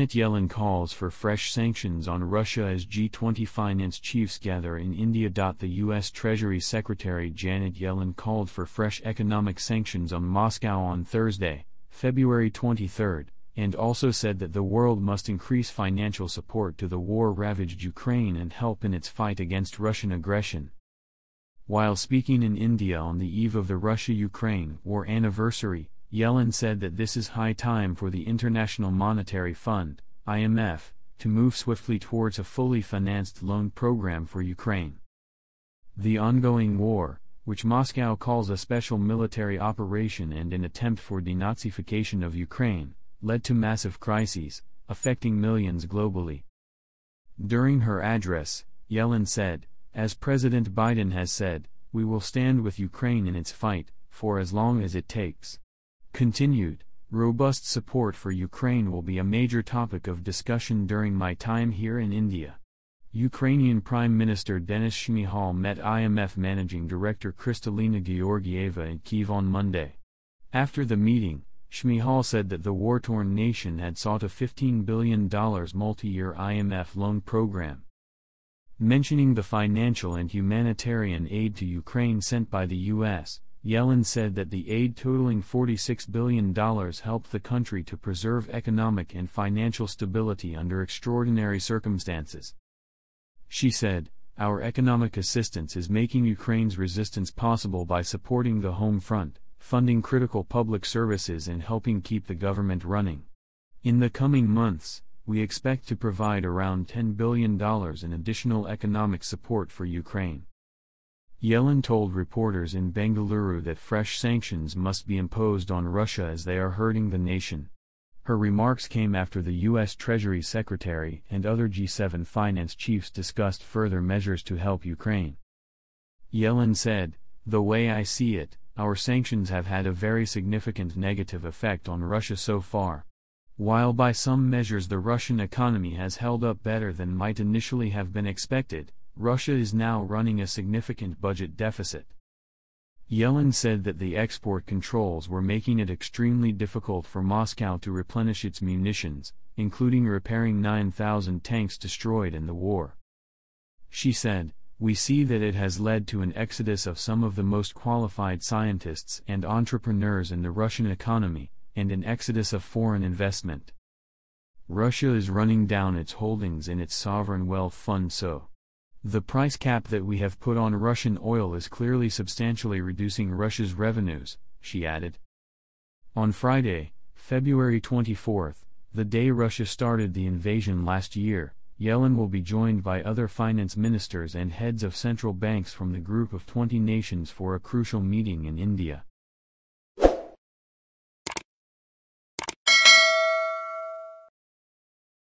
Janet Yellen calls for fresh sanctions on Russia as G20 finance chiefs gather in India. The U.S. Treasury Secretary Janet Yellen called for fresh economic sanctions on Moscow on Thursday, February 23, and also said that the world must increase financial support to the war-ravaged Ukraine and help in its fight against Russian aggression. While speaking in India on the eve of the Russia-Ukraine war anniversary, Yellen said that this is high time for the International Monetary Fund, IMF, to move swiftly towards a fully financed loan program for Ukraine. The ongoing war, which Moscow calls a special military operation and an attempt for denazification of Ukraine, led to massive crises, affecting millions globally. During her address, Yellen said, "As President Biden has said, we will stand with Ukraine in its fight, for as long as it takes." Continued, "Robust support for Ukraine will be a major topic of discussion during my time here in India." Ukrainian Prime Minister Denis Shmyhal met IMF Managing Director Kristalina Georgieva in Kyiv on Monday. After the meeting, Shmyhal said that the war-torn nation had sought a $15 billion multi-year IMF loan program. Mentioning the financial and humanitarian aid to Ukraine sent by the U.S., Yellen said that the aid totaling $46 billion helped the country to preserve economic and financial stability under extraordinary circumstances. She said, "Our economic assistance is making Ukraine's resistance possible by supporting the home front, funding critical public services and helping keep the government running. In the coming months, we expect to provide around $10 billion in additional economic support for Ukraine." Yellen told reporters in Bengaluru that fresh sanctions must be imposed on Russia as they are hurting the nation. Her remarks came after the U.S. Treasury Secretary and other G7 finance chiefs discussed further measures to help Ukraine. Yellen said, "The way I see it, our sanctions have had a very significant negative effect on Russia so far. While by some measures the Russian economy has held up better than might initially have been expected, Russia is now running a significant budget deficit." Yellen said that the export controls were making it extremely difficult for Moscow to replenish its munitions, including repairing 9,000 tanks destroyed in the war. She said, "We see that it has led to an exodus of some of the most qualified scientists and entrepreneurs in the Russian economy, and an exodus of foreign investment. Russia is running down its holdings in its sovereign wealth fund, so the price cap that we have put on Russian oil is clearly substantially reducing Russia's revenues," she added. On Friday, February 24, the day Russia started the invasion last year, Yellen will be joined by other finance ministers and heads of central banks from the Group of 20 nations for a crucial meeting in India.